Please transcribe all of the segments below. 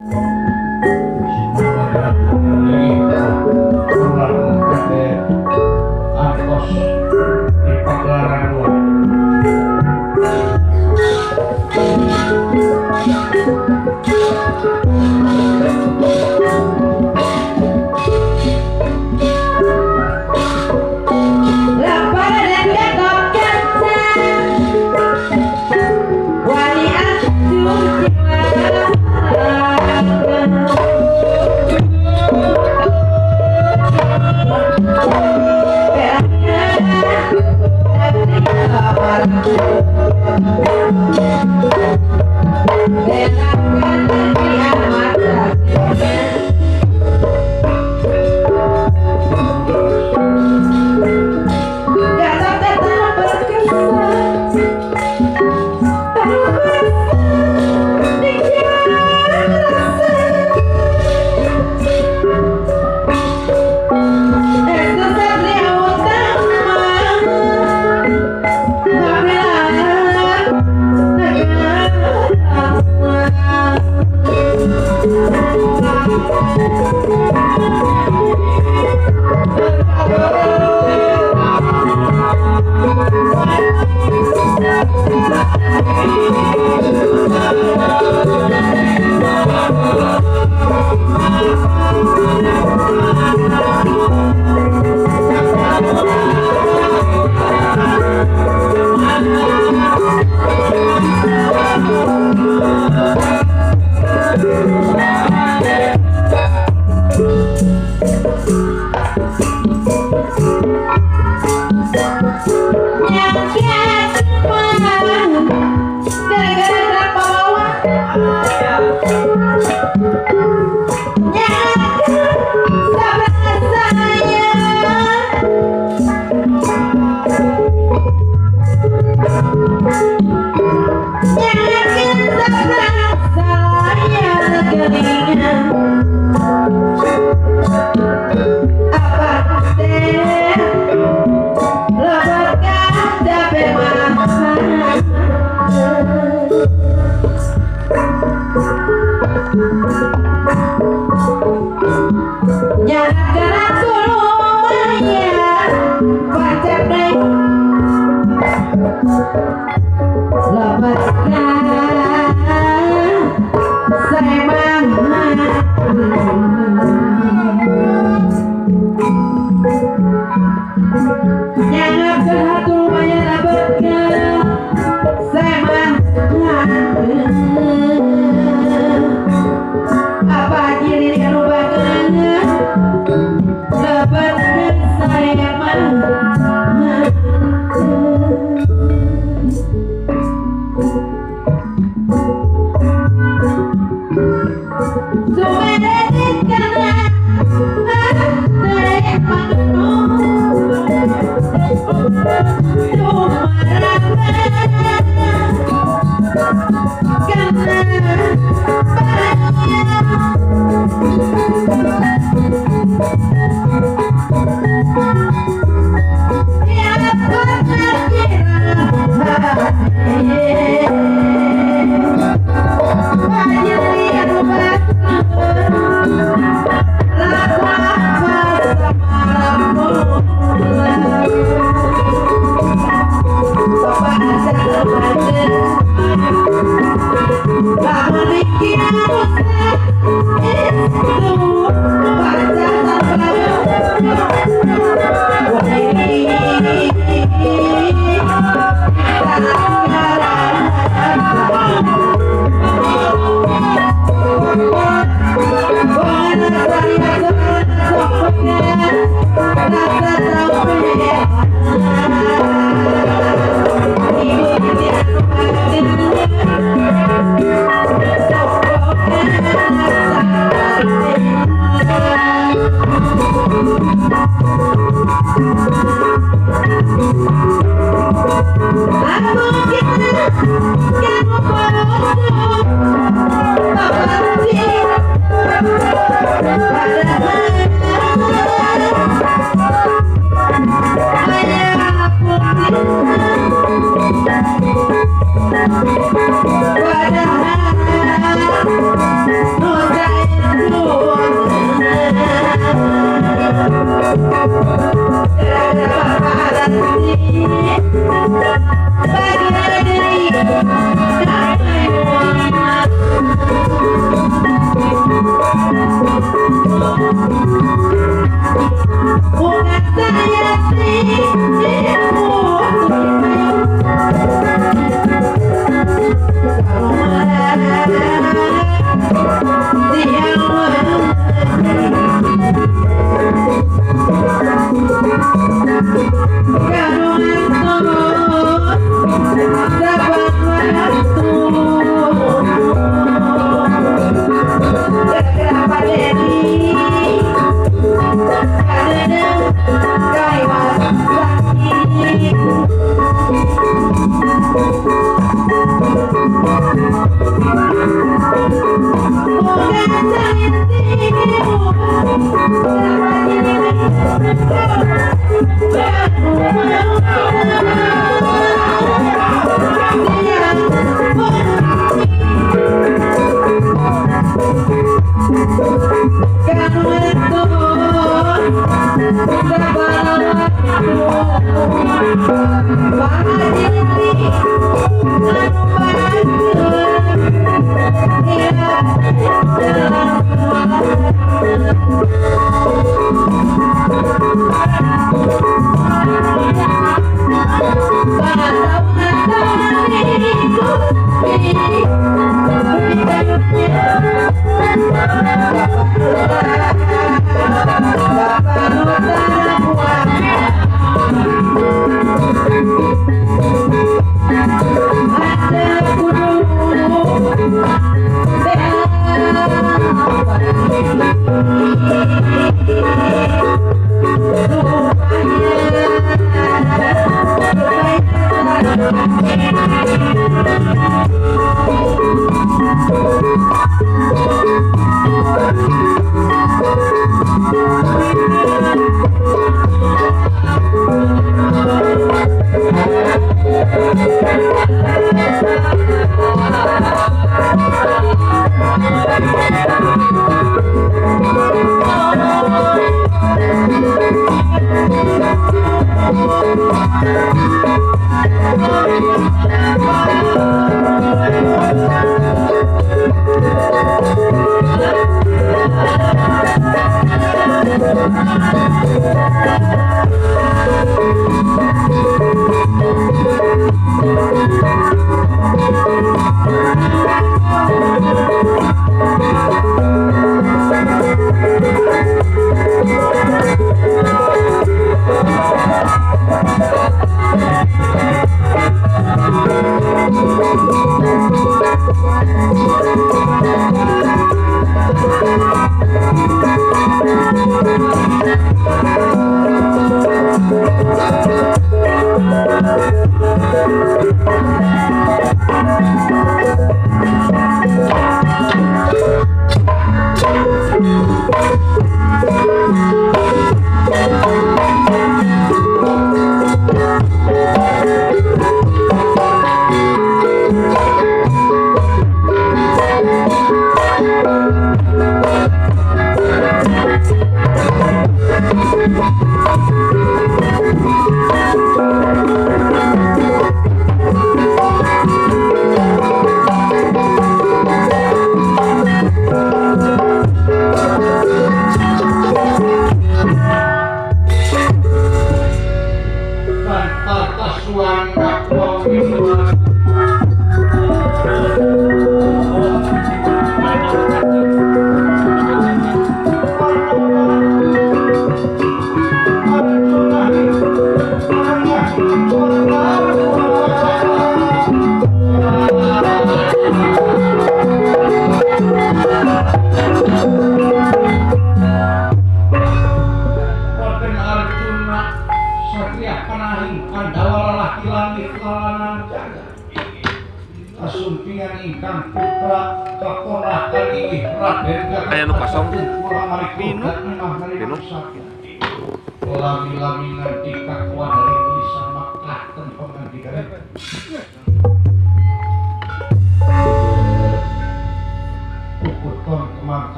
Terima kasih.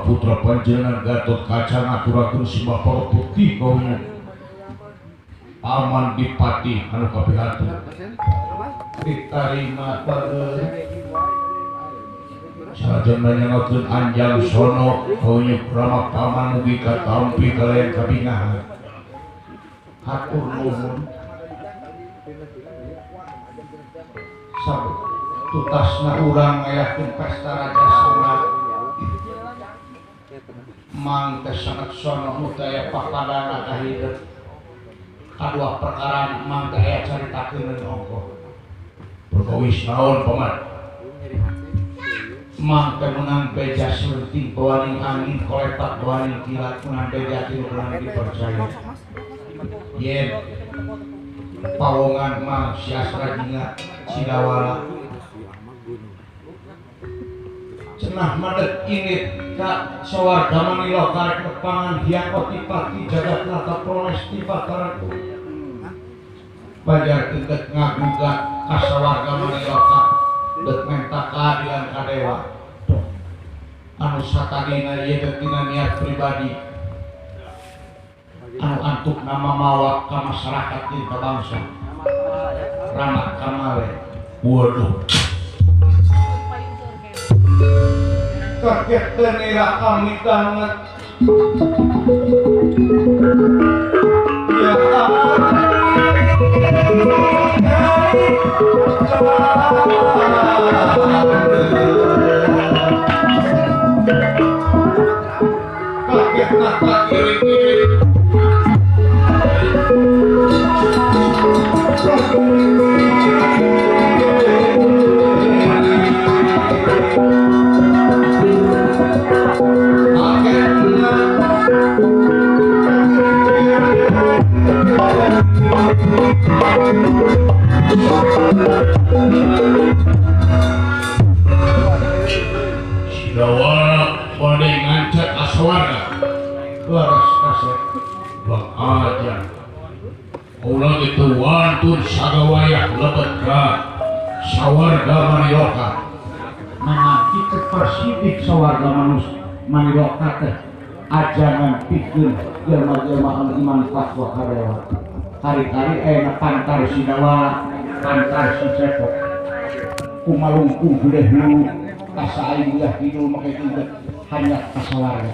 Putra Panjenengan Gatot Kaca ngaturakeun simbah para putih kaumnya aman dipati anu kapihatur ditarima bae sajen nanyakeun anjang sono kaumnya Rama Paman mugi katampi kalian kabingahan hatur nuhun tutasna urang ngayakeun pesta raja sangat mangke sangat sono mudaya papadana kahideung kadua perkara mangke aya caritakeun ongko Berkawis naon paman. Mah kemenang beja selenting bawaning angin kolepak bawaning kilat menang beja tinulang dipercaya. Yen pawongan mah siasra jinga sidawala. Cenah madet init ka sawarga manilo karek nepangan hiang otipati jagat nata proles tiba karangku. Bajar tegek ngagugat kasawarga manilo ka dek menta keadilan kadewa. Anu satadina ieu teh tina niat pribadi. Anu antuk nama mawa ka masyarakat di bangsa. Ramah kamale. Waduh. Kaget tenera kami banget. Ya kaget nata kiri-kiri. Sidawala pada ngancet aswarga baras kaset bang aja ulah itu wantun sagawayak lebet ka sawarga maniloka nah kita persidik sawarga maniloka teh ajangan pikir jelma-jelma iman takwa kadewa hari-hari enak pantar sidawala pantar si cepot kumalungkung gede hulu kasain ulah hidul makai tidak hanya kasawarga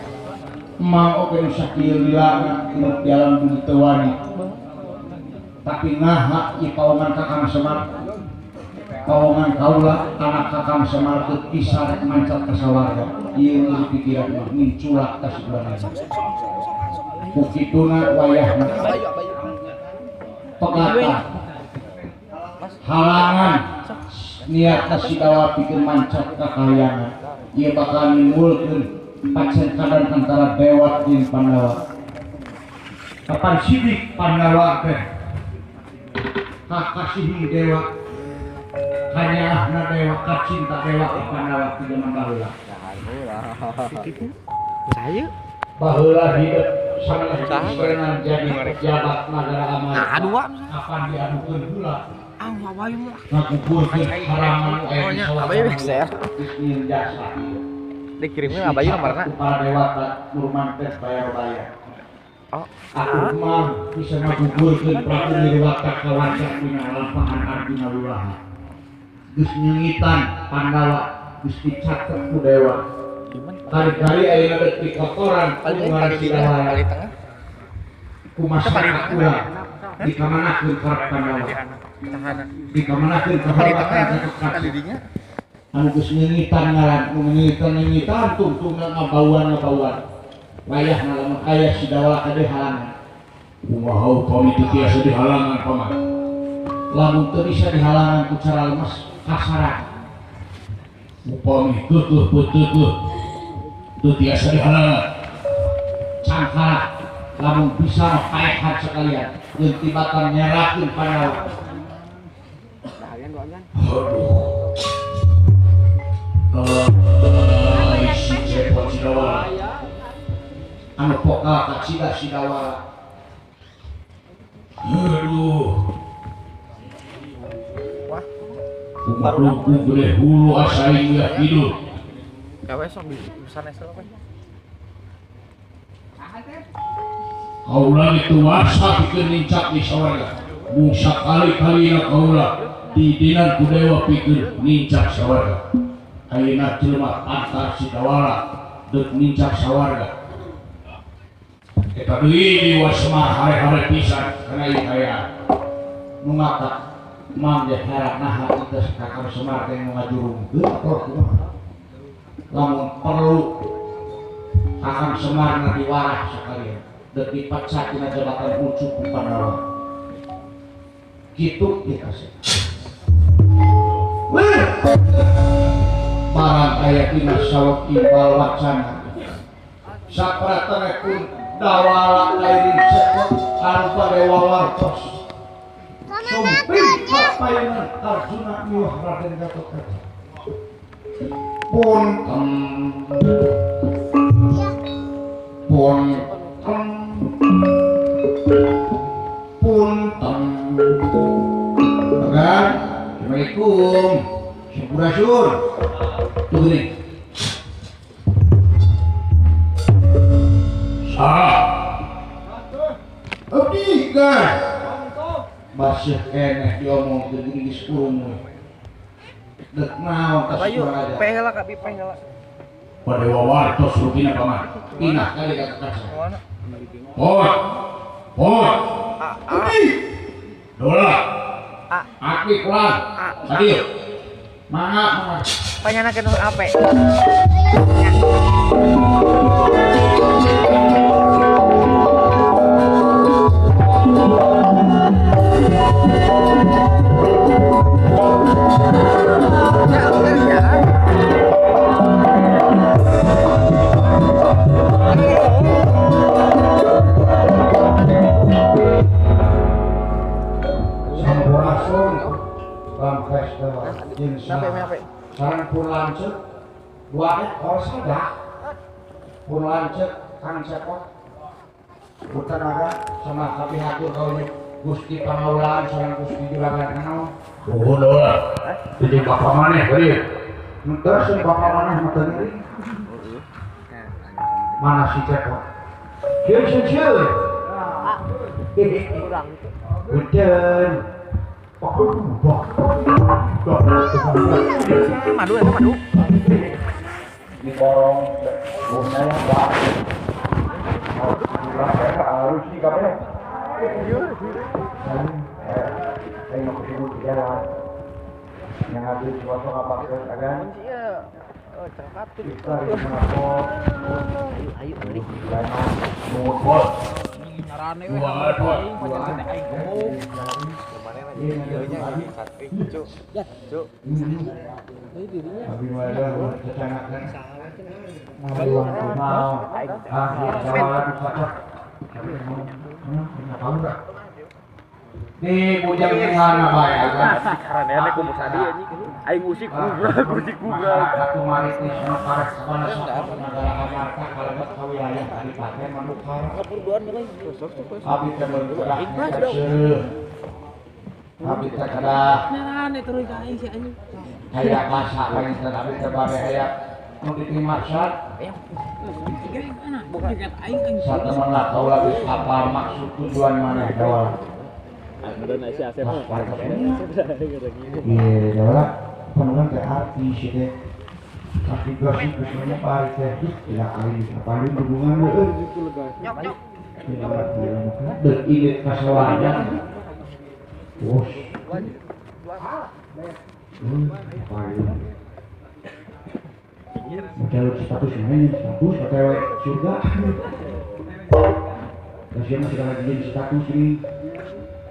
mau oke sakil dilana hidup dalam bumi tewani tapi ngahak i pawangan kakang semar pawangan kaula anak kakang semar kisah mancat kasawarga iya menurut pikiran minculak kasibana bukituna wayahna pegatan halangan niat kasidawa pikir mancat kakayangan ia bakal nimbulkan pacen kadan antara dewa dan Pandawa kapan sidik Pandawa teh kakasihi dewa hanya ahna dewa kacinta dewa ke Pandawa tidak membahulah saya bahulah hidup sangat keserenan jadi pejabat negara amal kapan diadukan pula ngakumpulkan harangan abayu saya jasa dikirimnya abayu nomornya kepala dewata nurmantes bayar aku mah bisa ngakumpulkan prabu dewata kawancak dina lapangan Arjuna Wiwaha geus nyengitan Pandawa geus dicatet ku dewa kali-kali ayeuna geus dikotoran ku ngaran sidawala ku masyarakat urang dikamanakeun ka Pandawa dikamanakeun ka Pandawa anu geus nyengitan ngaran nu nyengitan tungtungna ngabauan wayah ngalamun aya sidawala kade halangan kumaha upami teu tiasa dihalangan paman lamun teu bisa dihalangan ku cara lemes kasaran upami keueuh peuteugeuh teu tiasa dihalangan cangkala lamun bisa mah paehan sekalian jeung tibatan nyerakeun Pandawa aduh si cepot sidawala anu pokal kacida sidawala aduh umarungku gede hulu asain gak hidup gawe sok bisa nesel apa kaula itu wasa pikir nincak di sawarga bungsa kali-kali na kaula di dinan kudewa pikir nincak sawarga ayeuna jelema antar sidawala dek nincak sawarga eta deui di wasmar hare-hare pisan kana ieu kaya nu ngata mang ge herak naha kita kakang Semar teh nu ngajurungkeun ator kumaha lamun perlu kakang Semar na diwarah sakalian dek dipecat tina jabatan ucuk ku Pandawa kitu kita sih tina sawet imbal wacana sapratanipun dawala kairing sekot anu padewa wartos sumping papayangan Arjuna miwah Raden Gatotkaca punten Agan, Assalamualaikum Syukur tunggu nih abdi kan masih enak diomong ke diri sepuluh dek naon Ayo, kasih pehela kabi pehela. pada wawartos rupina paman pinah kali kata kata Mana? abdi dola aki pulang tadi mangga Panyanakeun ape? Sarang pun lancet, dua ekor sadak, pun lancet, kang cepot, putar naga sama kapi hatur kau Gusti Pangaulaan, sarang Gusti Juragan Kanau. Oh doa, jadi bapak mana kali? Entar si bapak mana mata diri? Mana si cepot? Cium. Kurang. Hujan. Madu itu madu. Di borong bunanya bak. Harus di kafe. Saya mau kesini di jalan. Yang habis suatu apa agan? Iya. Oh, cakap tuh. Kita di Singapura. Ayo beli. Lama mumpul. Nyarane we. Dua. aing gemuk. Abi ada kecanakan. Mau. Jalan saja. Kamu enggak? Di bujang mana bae kan? Karena ku musadi anjing. Aing musik kugra. Satu maritis parek sabana satu negara Amarta kalabat kawilayah Kadipaten Manukara. Abi teh bergerak. Abi teh kada. Nyarane terus ka aing si anjing. Kayak masa lain teh abi teh bare aya nu dimaksud. Bukan dekat aing Satemen lah kaula geus hafal maksud tujuan maneh dawal. Ada nasi asep. Iya, dawal. Penuhan teh arti sih teh. Tapi gosip semuanya pari teh. Tidak kali paling hubungan euy. Nyok. Dek ide kasawajan. Bos. Mencari status ini, status OTW surga. Kasihan masih lagi jadi status ini.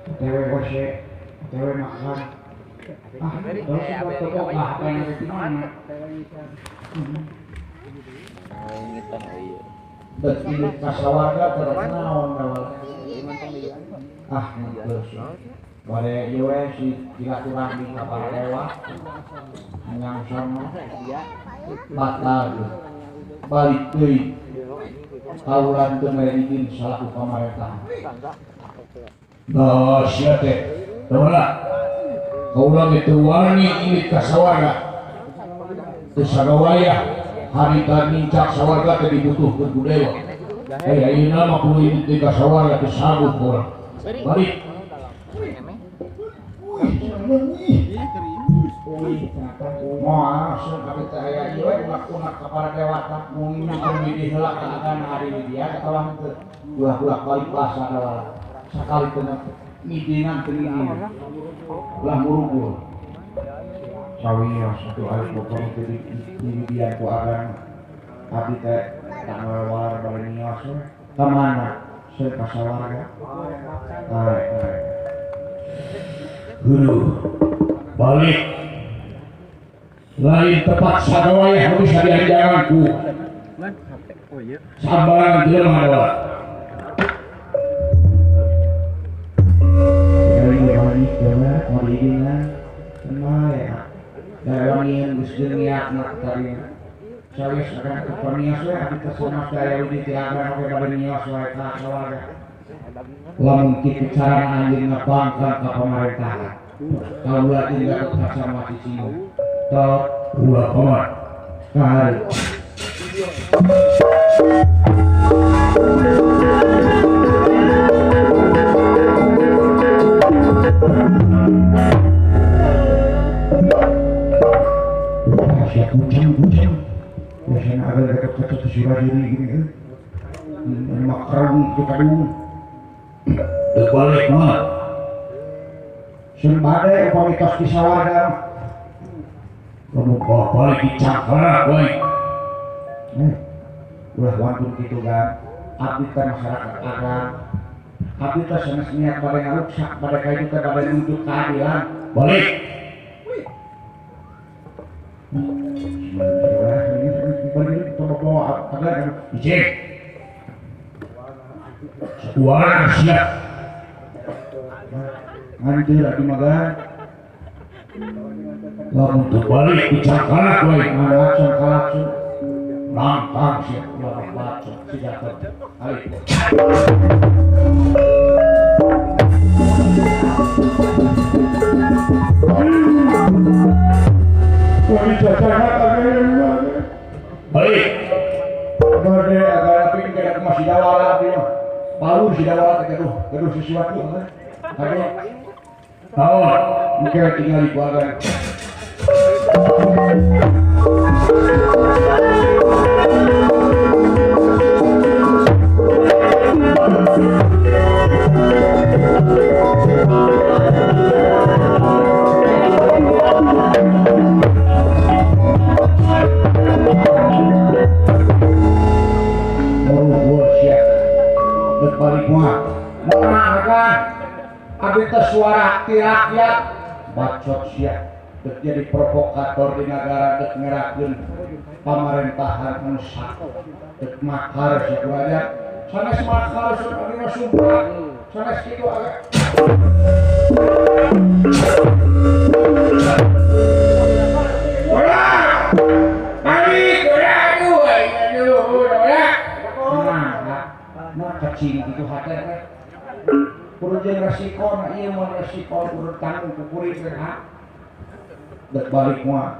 OTW WC, OTW makan. Kalau sudah toko apa yang ada di mana? Dan ini kasawarga terkenal dawal. Terus. Pada ieu si silaturahmi kapal lewat. Hanyang sono. Batal. Balik deui. Kaulan teu merigin salaku pamarentah. Nah, sia teh. Daula. Kaula ge teu wani ini kasawarga. Teu sagawaya harita nincak sawarga teh dibutuhkeun ku dewa. Ayeuna mah kudu ini teh kasawarga teh sagut urang. Balik. Moal sakabeh teh aya ieu unak-unak kapal dewata mung di heula kaagan hari dia katawa teu ulah balik basa dawal. Sakali teh midinan teu ini. Ulah murugul. Sawiya satu hari pokok di dia ku agan abdi teh tanggal war bari nios ka mana seu kasawarga. Balik lain tepat sadawaya yang bisa dianjanganku sambaran jelema doa wangi jawa modidina semua ya wangi geus niatna tadi sawis akan kepanias we ati kesana saya di tiaga oke kabar nios wae ka keluarga lamun kitu cara anjeun ngabangkan ka pemerintahan kaula tinggal sama di sini tok dua komat kahari siap kucing biasanya ada dekat-dekat sudah diri gini kan makarung kita dulu terbalik mah sembade upamitos kisawada kamu balik dicakrak woy ulah wantun gitu kan abdi teh masyarakat adat abdi teh sanes niat bade ngaruksak bade ka itu teh bade nuntut keadilan balik ini bawa agar izin suara siap nanti lagi magan lamun terbalik dicakrak woy ngalakson kalakson langkang siap lawan bacot sidakan ayo wali jajana kagak balik bade agak tapi kayak masih dawala dia baru si dawala gaduh sesuatu kan ada tahu mungkin tinggal di keluarga berbalik muat menangkan abita suara rakyat bacot siap jadi provokator di negara dek ngerakeun pemerintahan nusa dek makar sebenarnya sanes makar sebenarnya sumpah sanes kitu agak kecil itu hati kudu jeung resiko na ieu mun resiko kudu tanggung kukuring teh dek balik moal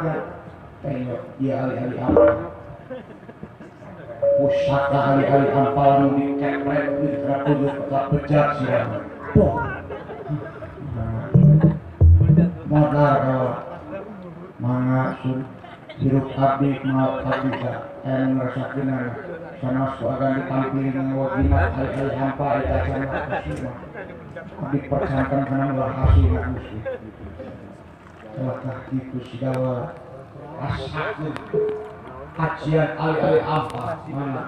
ya tengok ieu ali-ali apa pusaka ali-ali ampal nu dikeprek di kudu ka bejar sia tuh modal mangga sun hirup abdi maot abdi anu ngerasakeun sana akan ditampilkan dengan wajimat hari-hari hampa itu akan berhasil dipercayakan karena berhasil musuh selakah itu segala asaknya kajian hari-hari hampa mana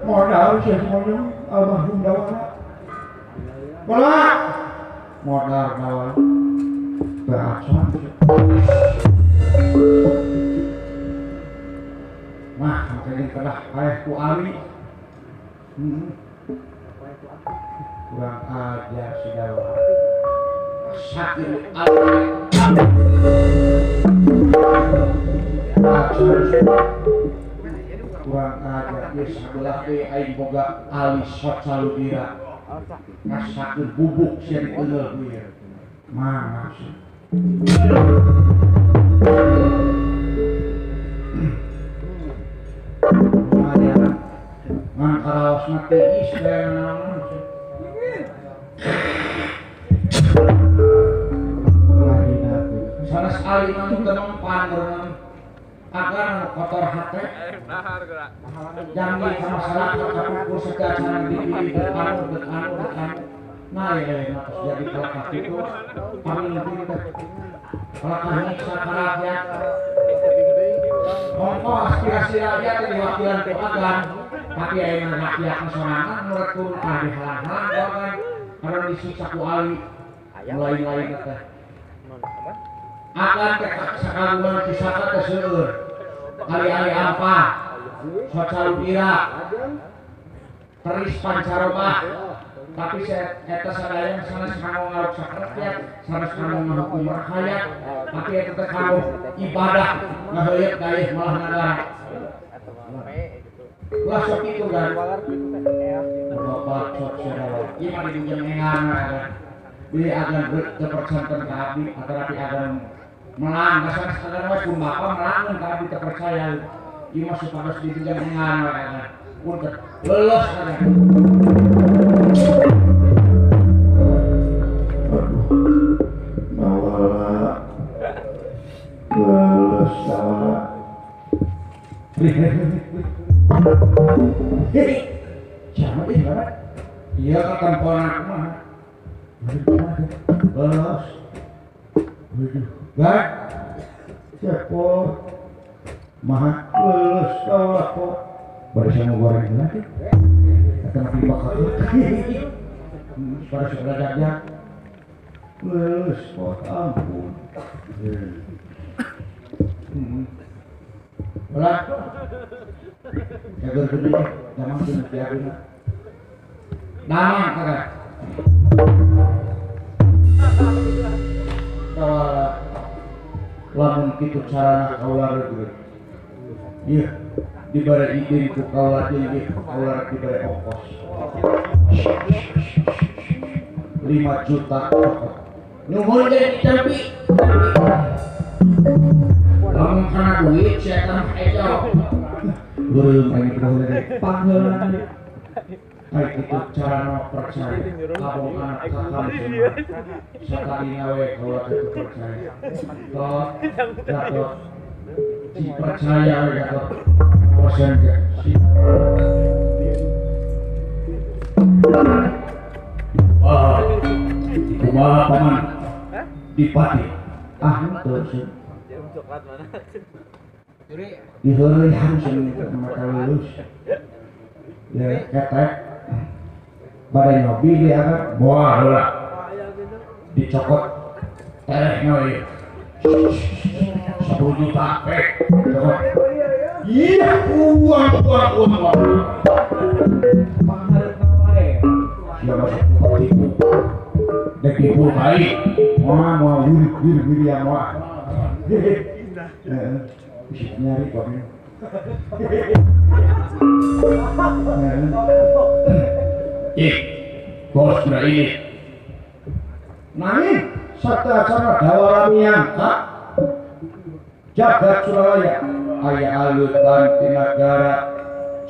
modal sih semuanya almarhum dawana modal dawana berasal nah makanya kedah ayah ku Ali kurang ajar si dawa sakit Ali kurang ajar dia sebelah deh aing boga Ali shot saludira sakit bubuk siya dikenal gue mana sih ngangkaraos nate Israel naon sanes ali mah tempat berenang agar kotor hati jangan sama masyarakat kapur secara dipilih dekan nah ya jadi kelakah itu paling pintar kelakah nyiksa rakyat ongkos aspirasi rakyat diwakilan ke agan tapi ayah rakyat sorangan mulai turun di halang-halang kan karena disiksa ku Ali mulai teh akan sakagungan kisahna teh seueur ali-ali apa socal pira teris pancaroba tapi eta sadaya sanes kanggo ngaruksak rakyat sanes kanggo ngahukum rakyat tapi eta teh kanggo ibadah ngaheuyeut dayeuh malah negara ulah sok itu kan bapak sok saudara ieu mah dijunjung engan beli agan terpercaya ka abdi atau rapi agan melang kasar agan we pun bapak melangun ka abdi terpercaya ieu mah supados dijunjung engan we punten leuleus kana nawala lulus nawala jangan deh barat iya kan ponak mah lulus gak cepot mah lulus kaulah kok baru saya mau goreng lagi kata nabi bakal pada sudah jajak lulus kok ampun Olah jaga gede zaman itu biarin damang kakak kalau lamun kitu carana kaular gitu iya diberi izin ku kaular jadi kaular diberi ongkos 5 juta nuhun jadi tapi lamun kana duit setan ejo geureum aya kudu dari pangeulan baik itu cara percaya abong anak kakam sekali nawe kalau itu percaya toh jatuh dipercaya jatuh bosan si kumaha paman dipati itu sih coklat mana? diheurehan sih mata lulus ya ketek badai nyobi dia kan boah heula dicokot terehnya ieu 10 juta cokot iya uang siapa masuk tipu dek tipu kali mau wiri yang mau bisa nyari kok bos udah ini nangin satu acara dawaramian kak jagat Surabaya ayah alutan di negara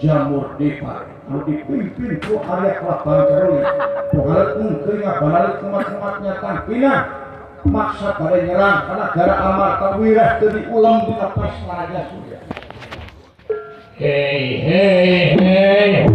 Jamur Dipa anu dipimpin ku Arya Kelabang Ceruli tuhalet mungkin ngabalit kumat-kumatnya tangpina maksud pada nyerang karena negara Amarta Wirah jadi ulang di atas Raja Surya hey hey